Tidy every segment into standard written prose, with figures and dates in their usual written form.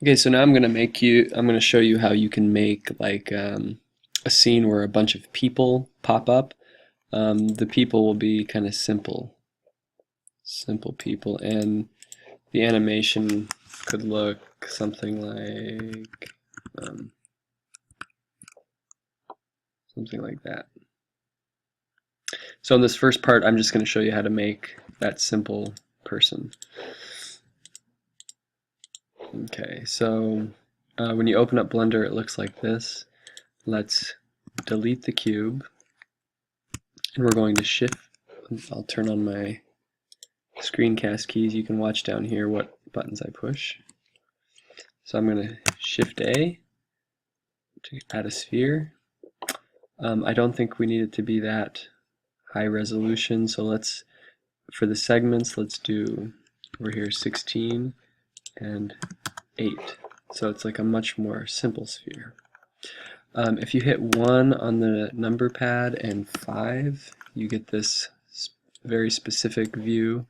Okay, so now I'm gonna show you how you can make like a scene where a bunch of people pop up. The people will be kind of simple people, and the animation could look something um, like that. So in this first part, I'm just going to show you how to make that simple person. Okay, so when you open up Blender, it looks like this. Let's delete the cube, and we're going to shift. I'll turn on my screencast keys. You can watch down here what buttons I push. So I'm going to shift A to add a sphere. I don't think we need it to be that high resolution, so for the segments, let's do over here 16 and 8. So it's like a much more simple sphere. If you hit 1 on the number pad and 5, you get this very specific view.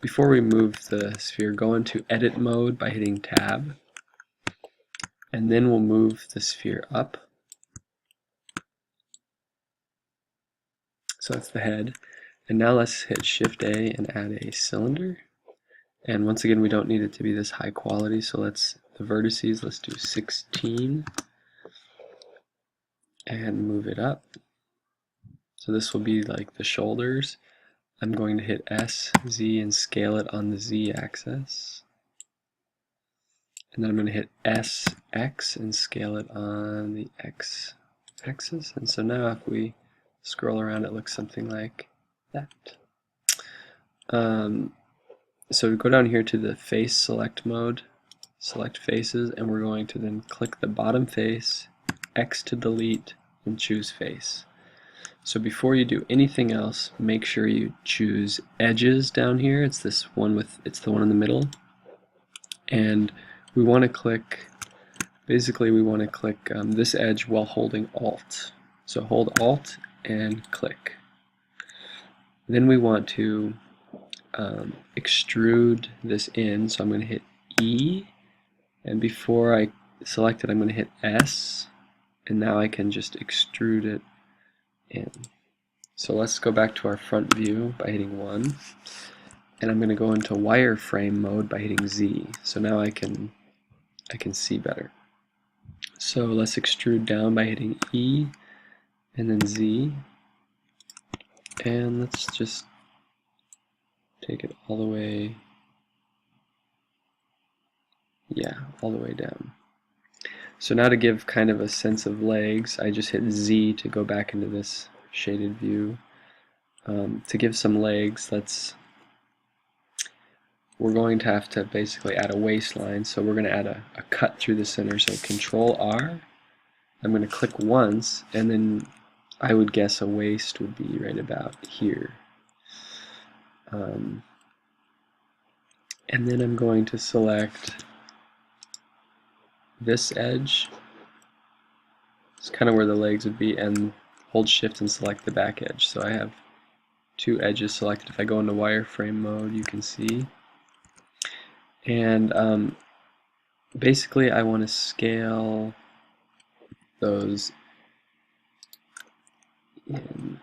Before we move the sphere, go into edit mode by hitting tab, and then we'll move the sphere up. So that's the head. And now let's hit Shift A and add a cylinder. And once again, we don't need it to be this high quality, so the vertices, let's do 16 and move it up. So this will be like the shoulders. I'm going to hit S, Z, and scale it on the Z axis. And then I'm going to hit S, X, and scale it on the X axis. And so now if we scroll around, it looks something like that. So go down here to the face select mode, select faces, and we're going to then click the bottom face, X to delete, and choose face. So before you do anything else, make sure you choose edges down here. It's the one in the middle. And we want to click, basically we want to click this edge while holding Alt. So hold Alt and click. Then we want to extrude this in, so I'm going to hit E, and before I select it I'm going to hit S, and now I can just extrude it in. So let's go back to our front view by hitting 1, and I'm going to go into wireframe mode by hitting Z. So now I can see better. So let's extrude down by hitting E and then Z, and let's just take it all the way, all the way down. So now to give kind of a sense of legs, I just hit Z to go back into this shaded view. To give some legs, we're going to have to basically add a waistline, so we're going to add a cut through the center, so Control R, I'm going to click once, and then I would guess a waist would be right about here. And then I'm going to select this edge. It's kind of where the legs would be, and hold Shift and select the back edge. So I have two edges selected. If I go into wireframe mode, you can see. And basically I want to scale those in.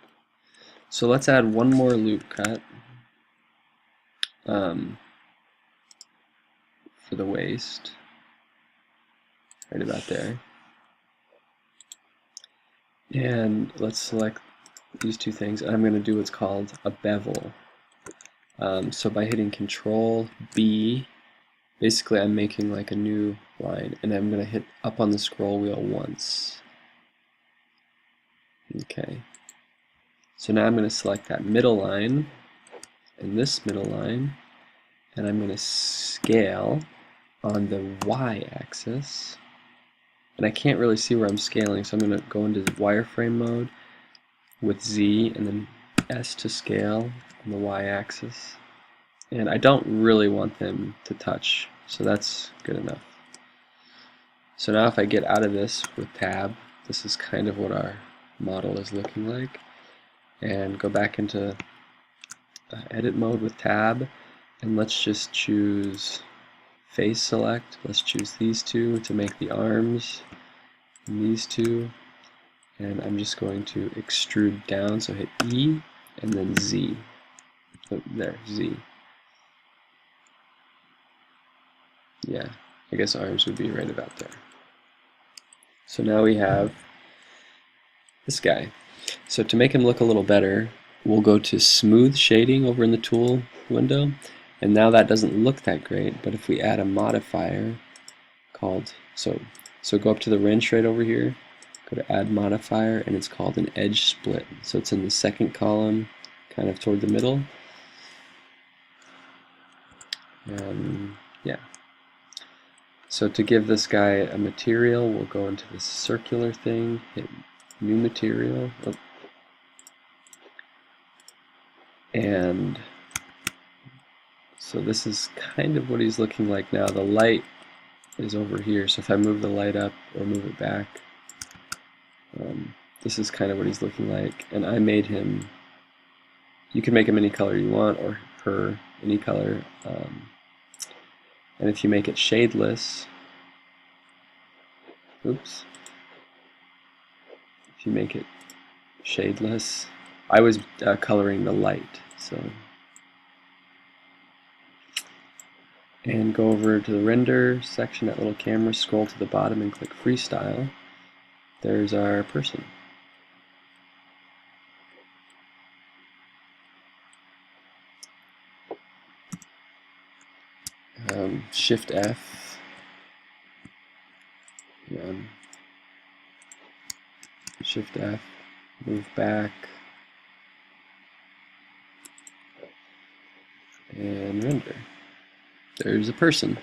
So let's add one more loop cut for the waist, right about there. And let's select these two things, and I'm going to do what's called a bevel. So by hitting Control B, basically I'm making like a new line, and I'm going to hit up on the scroll wheel once. Okay. So now I'm going to select that middle line and this middle line, and I'm going to scale on the Y-axis. And I can't really see where I'm scaling, so I'm going to go into the wireframe mode with Z and then S to scale on the Y-axis. And I don't really want them to touch, so that's good enough. So now if I get out of this with Tab, this is kind of what our model is looking like. And go back into edit mode with Tab, And let's just choose face select. Let's choose these two to make the arms, and these two. And I'm just going to extrude down, so hit E and then Z. Oh, there, Z. Yeah, I guess arms would be right about there. So now we have this guy. So to make him look a little better, we'll go to smooth shading over in the tool window, and now that doesn't look that great, but if we add a modifier called, so go up to the wrench right over here, go to add modifier, and it's called an edge split. So it's in the second column, kind of toward the middle. Yeah. So to give this guy a material, we'll go into this circular thing, hit new material, and so this is kind of what he's looking like now. The light is over here, so if I move the light up or move it back, this is kind of what he's looking like. And I made him, you can make him any color you want, or her any color. And if you make it shadeless, oops, if you make it shadeless, I was coloring the light, so. And go over to the render section, that little camera, scroll to the bottom and click freestyle. There's our person. Shift F. Yeah. Shift F. Move back. And render. There's a person.